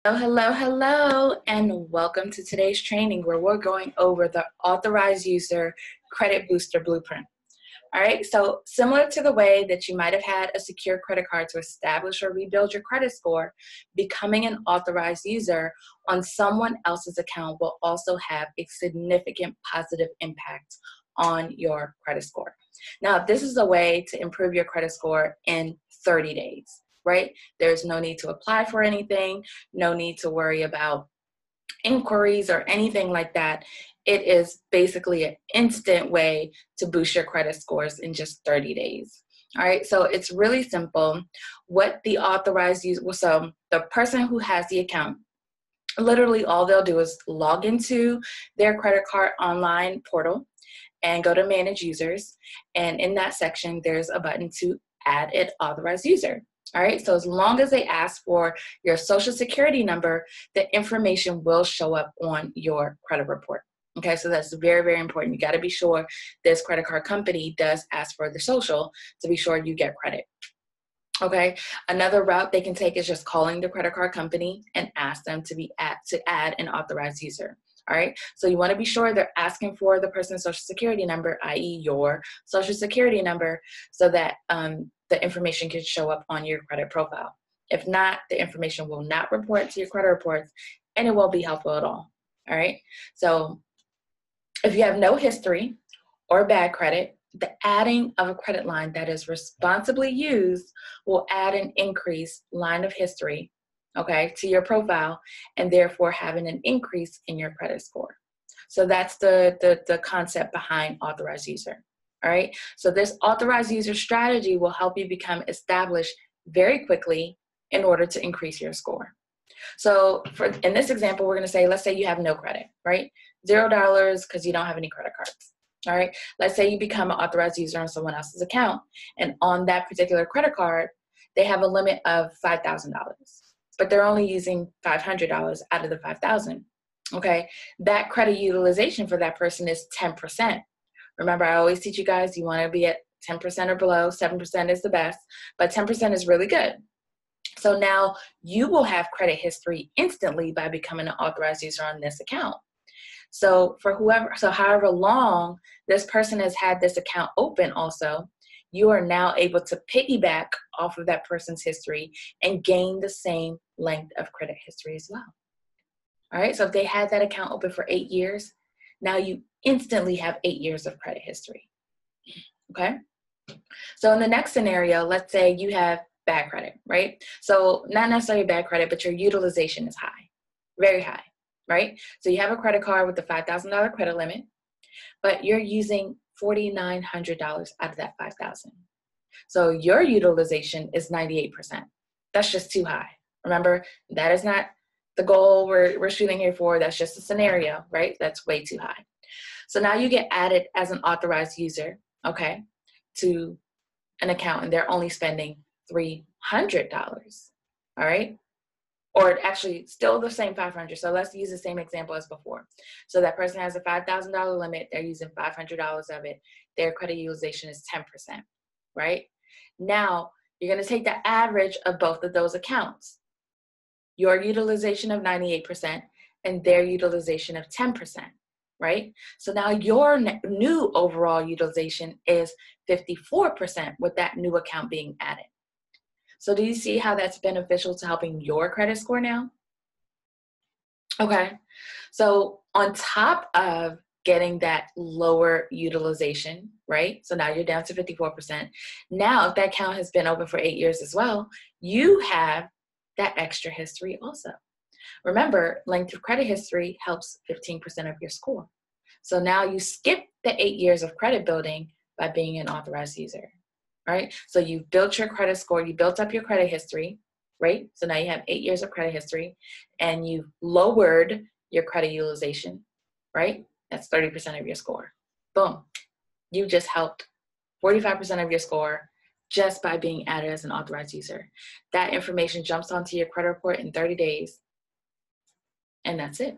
Hello, and welcome to today's training where we're going over the Authorized User Credit Booster Blueprint. All right, so similar to the way that you might have had a secure credit card to establish or rebuild your credit score, becoming an authorized user on someone else's account will also have a significant positive impact on your credit score. Now, this is a way to improve your credit score in 30 days, right? There's no need to apply for anything, no need to worry about inquiries or anything like that. It is basically an instant way to boost your credit scores in just 30 days. All right, so it's really simple. What the authorized user, so the person who has the account, literally all they'll do is log into their credit card online portal and go to manage users. And in that section, there's a button to add an authorized user. All right, so as long as they ask for your social security number, the information will show up on your credit report. Okay, so that's very, very important. You got to be sure this credit card company does ask for the social to be sure you get credit. Okay, another route they can take is just calling the credit card company and ask them to add an authorized user. All right, so you want to be sure they're asking for the person's social security number, i.e. your social security number, so that the information can show up on your credit profile. If not, the information will not report to your credit reports and it won't be helpful at all. All right, so if you have no history or bad credit, the adding of a credit line that is responsibly used will add an increased line of history, okay, to your profile, and therefore having an increase in your credit score. So that's the concept behind authorized user. All right, so this authorized user strategy will help you become established very quickly in order to increase your score. So in this example, we're going to say, let's say you have no credit, right? $0 because you don't have any credit cards. All right, let's say you become an authorized user on someone else's account, and on that particular credit card, they have a limit of $5,000, but they're only using $500 out of the $5,000. Okay, that credit utilization for that person is 10%. Remember, I always teach you guys, you want to be at 10% or below. 7% is the best, but 10% is really good. So now you will have credit history instantly by becoming an authorized user on this account. So however long this person has had this account open also, you are now able to piggyback off of that person's history and gain the same length of credit history as well. All right, so if they had that account open for 8 years, now you instantly have 8 years of credit history. Okay, so in the next scenario, let's say you have bad credit, right? So not necessarily bad credit, but your utilization is high, very high, right? So you have a credit card with the $5,000 credit limit, but you're using $4,900 out of that $5,000. So your utilization is 98%. That's just too high. Remember, that is not the goal we're shooting here for. That's just a scenario, right? That's way too high. So now you get added as an authorized user, okay, to an account, and they're only spending $300, all right? Or actually still the same 500. So let's use the same example as before. So that person has a $5,000 limit. They're using $500 of it. Their credit utilization is 10%, right? Now, you're going to take the average of both of those accounts. Your utilization of 98% and their utilization of 10%, right? So now your new overall utilization is 54% with that new account being added. So do you see how that's beneficial to helping your credit score now? Okay, so on top of getting that lower utilization, right? So now you're down to 54%. Now, if that account has been open for 8 years as well, you have that extra history also. Remember, length of credit history helps 15% of your score. So now you skip the 8 years of credit building by being an authorized user. Right? So you've built your credit score, you built up your credit history, right? So now you have 8 years of credit history, and you've lowered your credit utilization, right? That's 30% of your score. Boom. You just helped 45% of your score just by being added as an authorized user. That information jumps onto your credit report in 30 days, and that's it.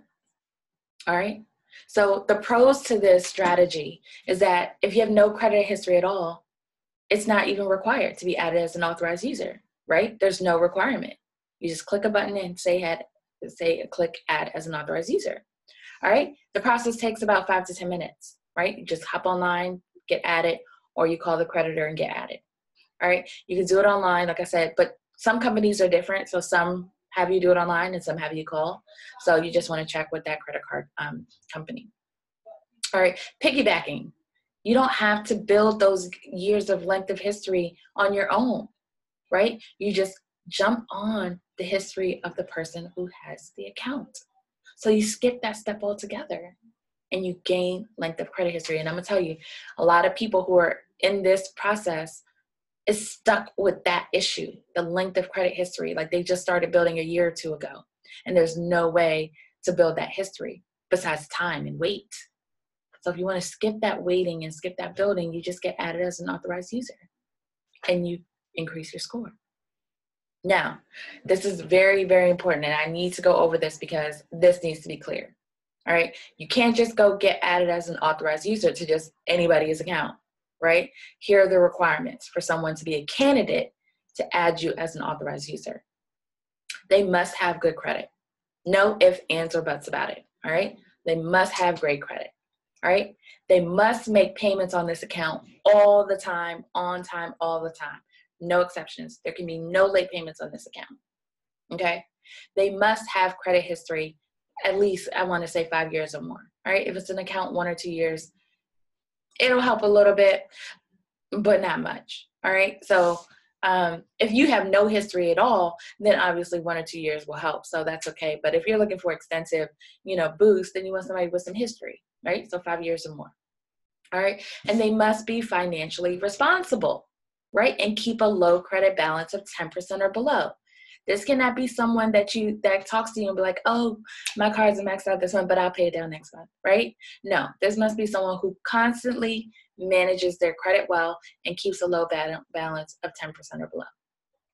All right? So the pros to this strategy is that if you have no credit history at all, it's not even required to be added as an authorized user, right? There's no requirement. You just click a button and say say click add as an authorized user. All right, the process takes about 5 to 10 minutes, right? You just hop online, get added, or you call the creditor and get added. All right, you can do it online, like I said, but some companies are different. So some have you do it online and some have you call. So you just want to check with that credit card company. All right, piggybacking. You don't have to build those years of length of history on your own, right? You just jump on the history of the person who has the account. So you skip that step altogether and you gain length of credit history. And I'm gonna tell you, a lot of people who are in this process is stuck with that issue, the length of credit history. Like they just started building a year or two ago, and there's no way to build that history besides time and wait. So if you want to skip that waiting and skip that building, you just get added as an authorized user and you increase your score. Now, this is very, very important, and I need to go over this because this needs to be clear. All right, you can't just go get added as an authorized user to just anybody's account, right? Here are the requirements for someone to be a candidate to add you as an authorized user. They must have good credit. No ifs, ands, or buts about it, all right? They must have great credit, all right? They must make payments on this account all the time, on time, all the time. No exceptions. There can be no late payments on this account, okay? They must have credit history, at least, I want to say 5 years or more, all right? If it's an account 1 or 2 years, it'll help a little bit, but not much, all right? So if you have no history at all, then obviously 1 or 2 years will help, so that's okay. But if you're looking for extensive, boost, then you want somebody with some history, right? So 5 years or more, all right? And they must be financially responsible, right? And keep a low credit balance of 10% or below. This cannot be someone that talks to you and be like, oh, my cards are maxed out this month, but I'll pay it down next month, right? No, this must be someone who constantly manages their credit well and keeps a low balance of 10% or below,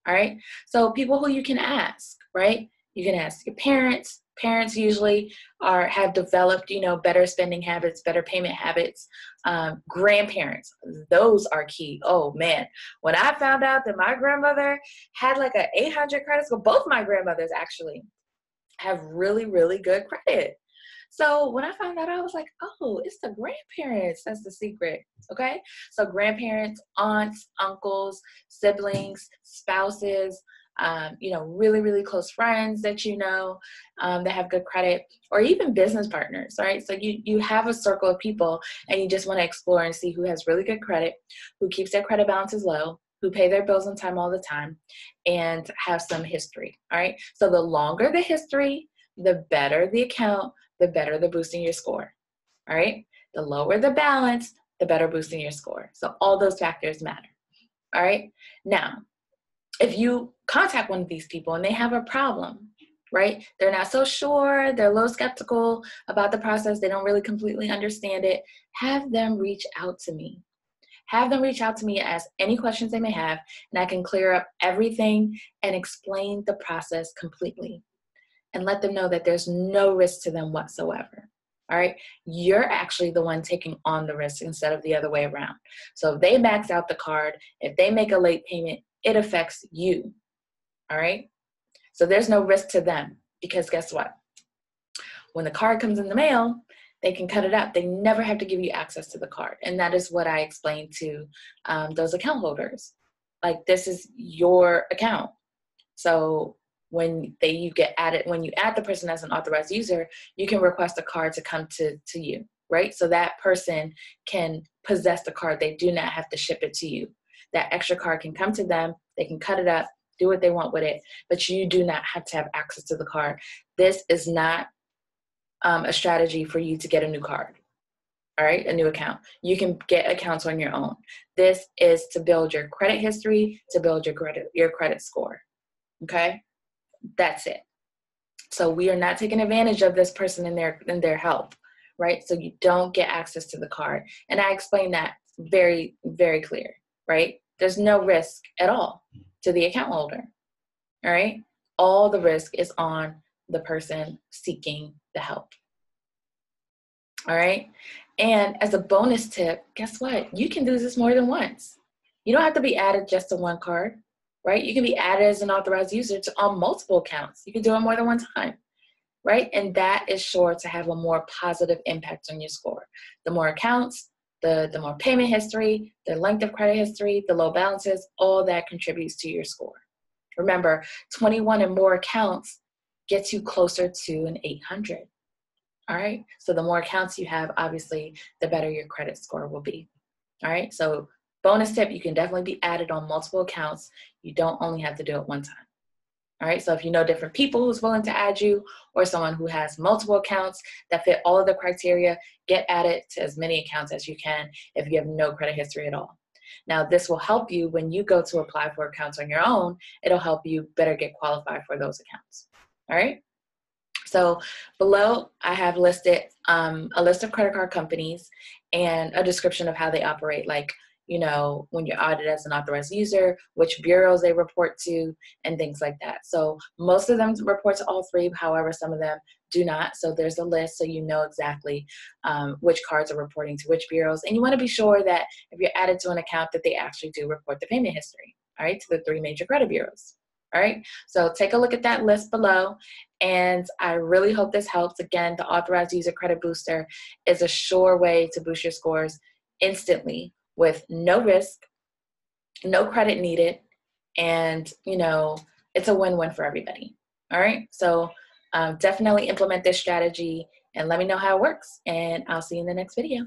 all right? So people who you can ask, right? You can ask your parents. Parents usually have developed, better spending habits, better payment habits. Grandparents, those are key. Oh man, when I found out that my grandmother had like an 800 credit score, both my grandmothers actually have really, really good credit. So when I found out, I was like, oh, it's the grandparents. That's the secret, okay? So grandparents, aunts, uncles, siblings, spouses, really, really close friends that that have good credit, or even business partners, right? So you have a circle of people and you just want to explore and see who has really good credit, who keeps their credit balances low, who pay their bills on time all the time, and have some history, all right? So the longer the history, the better the account, the better the boosting your score, all right? The lower the balance, the better boosting your score. So all those factors matter, all right? Now, if you contact one of these people and they have a problem, right? They're not so sure, they're a little skeptical about the process, they don't really completely understand it, have them reach out to me. Have them reach out to me, ask any questions they may have, and I can clear up everything and explain the process completely and let them know that there's no risk to them whatsoever. All right, you're actually the one taking on the risk instead of the other way around. So if they max out the card, if they make a late payment, it affects you. All right, so there's no risk to them, because guess what? When the card comes in the mail, they can cut it up. They never have to give you access to the card. And that is what I explained to those account holders. Like, this is your account. So when you add the person as an authorized user, you can request a card to come to you, right? So that person can possess the card. They do not have to ship it to you. That extra card can come to them. They can cut it up, do what they want with it, but you do not have to have access to the card. This is not a strategy for you to get a new card, all right, a new account. You can get accounts on your own. This is to build your credit history, to build your credit score, okay? That's it. So we are not taking advantage of this person in their help, right? So you don't get access to the card. And I explained that very, very clear, right? There's no risk at all to the account holder, all right? All the risk is on the person seeking the help, all right? And as a bonus tip, guess what? You can do this more than once. You don't have to be added just to one card, right? You can be added as an authorized user on multiple accounts. You can do it more than one time. right? And that is sure to have a more positive impact on your score. The more accounts, the more payment history, the length of credit history, the low balances, all that contributes to your score. Remember, 21 and more accounts gets you closer to an 800. All right, so the more accounts you have, obviously, the better your credit score will be. All right, so bonus tip, you can definitely be added on multiple accounts. You don't only have to do it one time. All right, so if you know different people who's willing to add you, or someone who has multiple accounts that fit all of the criteria, get added to as many accounts as you can if you have no credit history at all. Now, this will help you when you go to apply for accounts on your own. It'll help you better get qualified for those accounts. All right. So below, I have listed a list of credit card companies and a description of how they operate, like, you know, when you're audited as an authorized user, which bureaus they report to, and things like that. So most of them report to all three, however, some of them do not. So there's a list so you know exactly which cards are reporting to which bureaus. And you want to be sure that if you're added to an account that they actually do report the payment history, all right, to the 3 major credit bureaus. All right, so take a look at that list below, and I really hope this helps. Again, the Authorized User Credit Booster is a sure way to boost your scores instantly with no risk, no credit needed, and, you know, it's a win-win for everybody. All right, so definitely implement this strategy and let me know how it works, and I'll see you in the next video.